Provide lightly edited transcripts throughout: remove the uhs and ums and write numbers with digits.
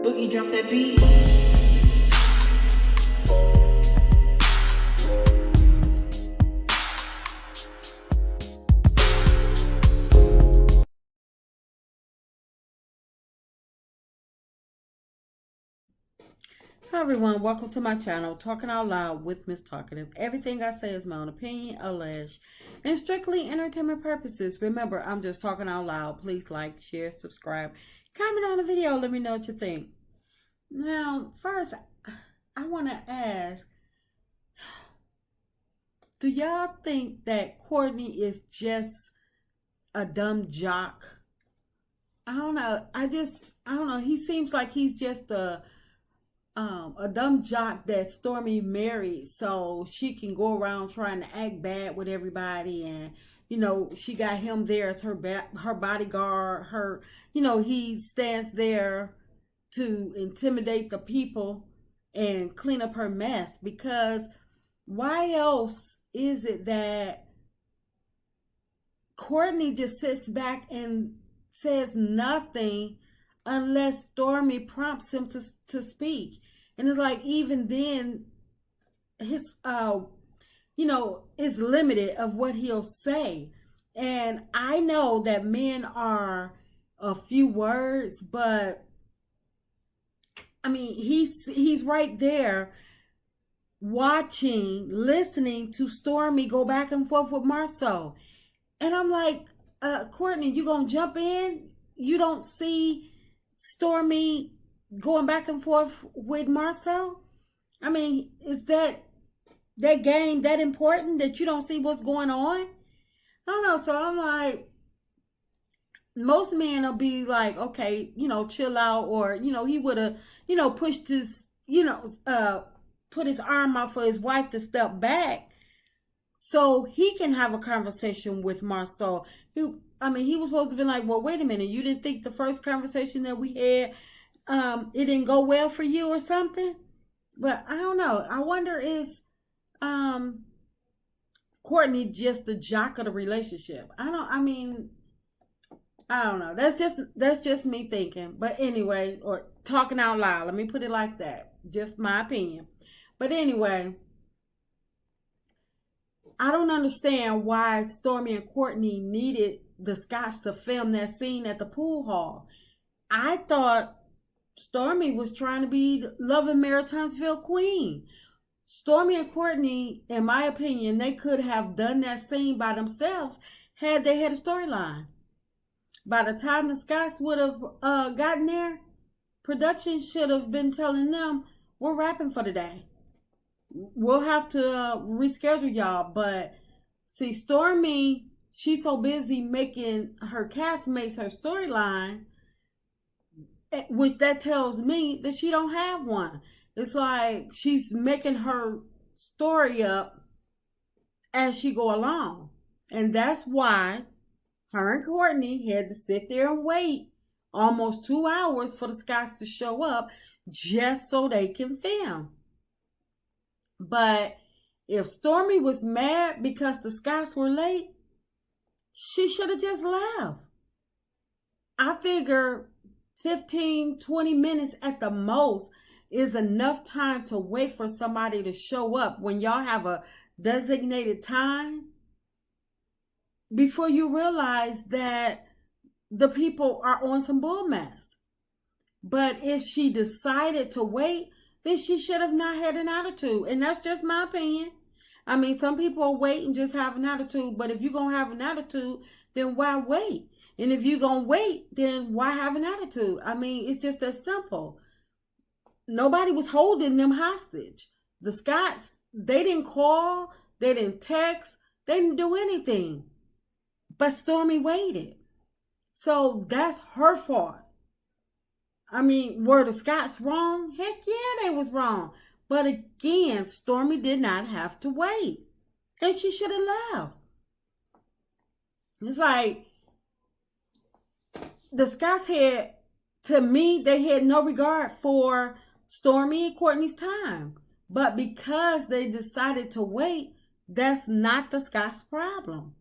Boogie drop that beat. Hi everyone, welcome to my channel, Talking Out Loud with Miss Talkative. Everything I say is my own opinion, alleged, and strictly entertainment purposes. Remember, I'm just talking out loud. Please like, share, subscribe, comment on the video. Let me know what you think. Now, first, I want to ask, do y'all think that Courtney is just a dumb jock? I don't know. I don't know. He seems like he's just a dumb jock that Stormy married so she can go around trying to act bad with everybody, and she got him there as her bodyguard. He stands there to intimidate the people and clean up her mess, because why else is it that Courtney just sits back and says nothing unless Stormy prompts him to speak? And it's like, even then, his is limited of what he'll say. And I know that men are a few words, but I mean, he's right there watching, listening to Stormy go back and forth with Marceau. And I'm like, Courtney, you gonna jump in? You don't see Stormy going back and forth with Marceau? I mean, is that game that important that you don't see what's going on? I don't know. So I'm like, most men will be like, okay, chill out, or he would have, pushed his, put his arm out for his wife to step back so he can have a conversation with Marceau. He was supposed to be like, well, wait a minute, you didn't think the first conversation that we had, it didn't go well for you or something? But I don't know. I wonder, is Courtney just the jock of the relationship? I don't know. That's just me thinking. But anyway, or talking out loud. Let me put it like that. Just my opinion. But anyway, I don't understand why Stormy and Courtney needed the Scotts to film that scene at the pool hall. I thought Stormy was trying to be Love and Maritinesville queen. Stormy and Courtney, in my opinion, they could have done that scene by themselves had they had a storyline. By the time the Scotts would have gotten there, production should have been telling them, we're wrapping for the day. We'll have to reschedule y'all. But see, Stormy, she's so busy making her castmates her storyline, which that tells me that she don't have one. It's like she's making her story up as she go along. And that's why her and Courtney had to sit there and wait almost 2 hours for the Scotts to show up just so they can film. But if Stormy was mad because the Scotts were late, she should have just left. I figure 15, 20 minutes at the most is enough time to wait for somebody to show up when y'all have a designated time, before you realize that the people are on some bull mess. But if she decided to wait, then she should have not had an attitude. And that's just my opinion. I mean, some people wait and just have an attitude. But if you're going to have an attitude, then why wait? And if you're going to wait, then why have an attitude? I mean, it's just that simple. Nobody was holding them hostage. The Scotts, they didn't call, they didn't text, they didn't do anything. But Stormy waited. So that's her fault. I mean, were the Scotts wrong? Heck yeah, they was wrong. But again, Stormy did not have to wait. And she should have left. It's like, the Scotts had, to me, they had no regard for Stormy and Courtney's time. But because they decided to wait, that's not the Scotts' problem.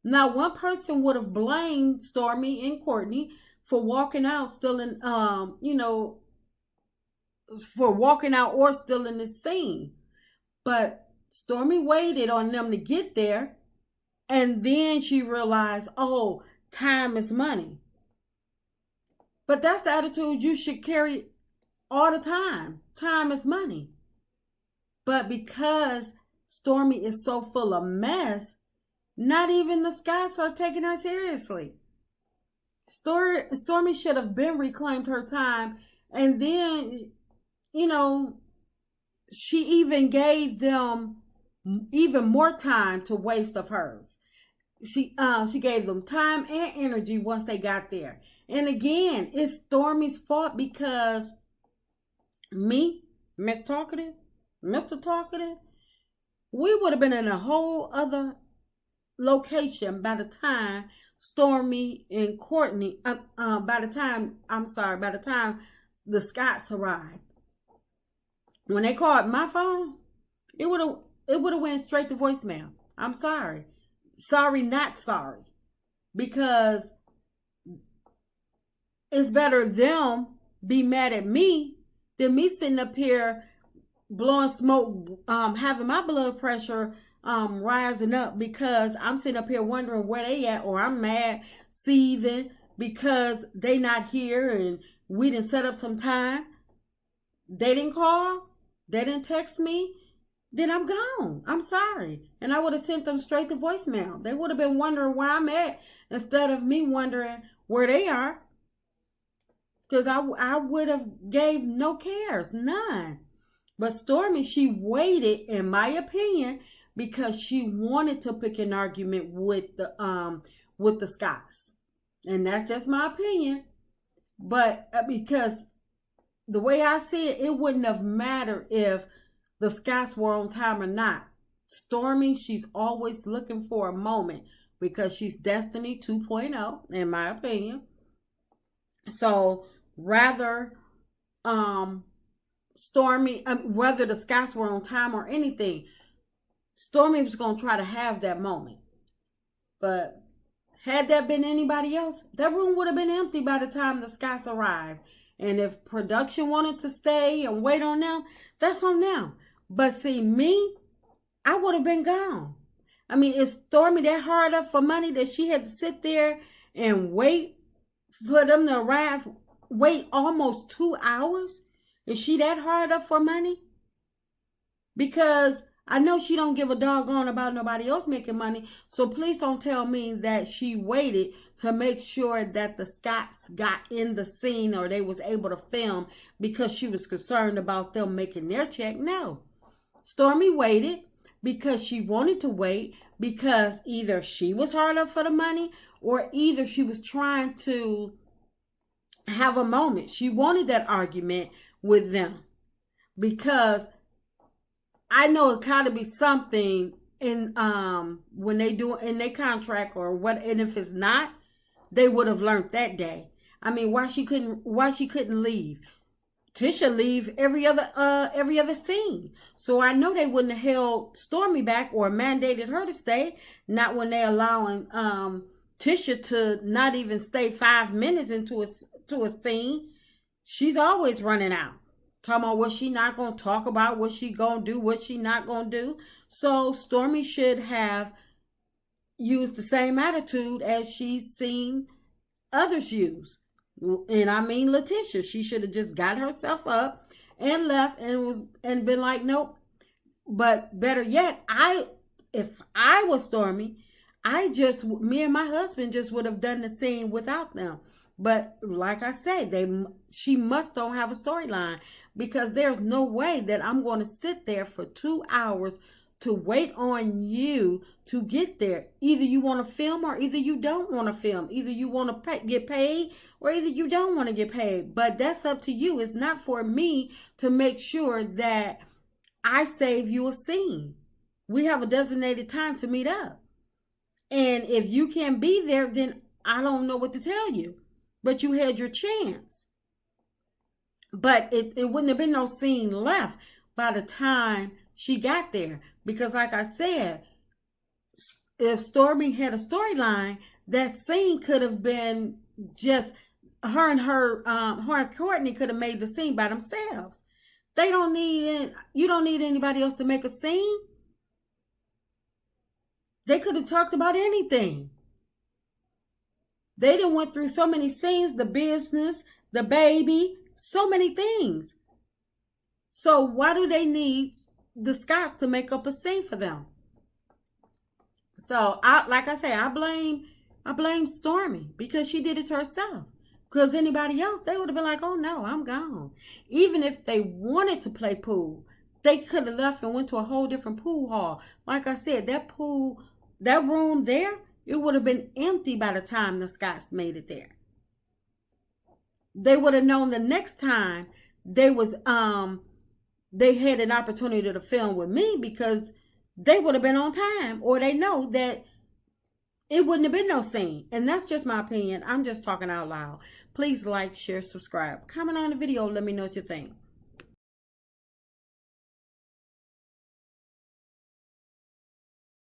Now, one person would have blamed Stormy and Courtney for walking out still in, for walking out or still in the scene. But Stormy waited on them to get there, and then she realized, oh, time is money. But that's the attitude you should carry all the time. Time is money. But because Stormy is so full of mess, not even the Scots are taking her seriously. Stormy should have been reclaimed her time, and then, she even gave them even more time to waste of hers. She gave them time and energy once they got there. And again, it's Stormy's fault because me, Miss Talkative, Mr. Talkative, we would have been in a whole other location by the time Stormy and Courtney, by the time the Scots arrived. When they called my phone, it would have went straight to voicemail. I'm sorry. Sorry, not sorry. Because it's better them be mad at me than me sitting up here blowing smoke, having my blood pressure rising up because I'm sitting up here wondering where they at, or I'm mad, seething because they not here and we didn't set up some time. They didn't call, they didn't text me, then I'm gone. I'm sorry. And I would have sent them straight to voicemail. They would have been wondering where I'm at instead of me wondering where they are. Because I would have gave no cares, none. But Stormy, she waited, in my opinion, because she wanted to pick an argument with the Scots. And that's just my opinion. But because the way I see it, it wouldn't have mattered if the Scots were on time or not. Stormy, she's always looking for a moment because she's Destiny 2.0, in my opinion. So rather Stormy, whether the Scots were on time or anything, Stormy was going to try to have that moment. But had that been anybody else, that room would have been empty by the time the Scots arrived. And if production wanted to stay and wait on them, that's on them. But see, me, I would have been gone. I mean, is Stormy that hard up for money that she had to sit there and wait for them to arrive? Wait almost 2 hours? Is she that hard up for money? Because I know she don't give a doggone about nobody else making money. So please don't tell me that she waited to make sure that the Scots got in the scene or they was able to film because she was concerned about them making their check. No. Stormy waited because she wanted to wait because either she was hard up for the money or either she was trying to have a moment. She wanted that argument with them because I know it gotta be something in when they do in their contract or what, and if it's not, they would have learned that day. I mean, why she couldn't leave? Tisha leave every other scene. So I know they wouldn't have held Stormy back or mandated her to stay. Not when they allowing Tisha to not even stay 5 minutes into a scene. She's always running out. Talking about what she not going to talk about, what she going to do, what she not going to do. So Stormy should have used the same attitude as she's seen others use. And I mean Letitia. She should have just got herself up and left and been like, nope. But better yet, if I was Stormy, me and my husband just would have done the scene without them. But like I said, she must don't have a storyline because there's no way that I'm going to sit there for 2 hours to wait on you to get there. Either you want to film or either you don't want to film. Either you want to get paid or either you don't want to get paid. But that's up to you. It's not for me to make sure that I save you a scene. We have a designated time to meet up. And if you can't be there, then I don't know what to tell you. But you had your chance. But it wouldn't have been no scene left by the time she got there. Because like I said, if Stormy had a storyline, that scene could have been just her and Courtney could have made the scene by themselves. They don't need, you don't need anybody else to make a scene. They could have talked about anything. They done went through so many scenes, the business, the baby, so many things. So why do they need the Scotts to make up a scene for them? So like I say, I blame Stormi because she did it to herself. Because anybody else, they would have been like, oh no, I'm gone. Even if they wanted to play pool, they could have left and went to a whole different pool hall. Like I said, that pool, that room there, it would have been empty by the time the Scotts made it there. They would have known the next time they had an opportunity to film with me because they would have been on time, or they know that it wouldn't have been no scene. And that's just my opinion. I'm just talking out loud. Please like, share, subscribe. Comment on the video. Let me know what you think.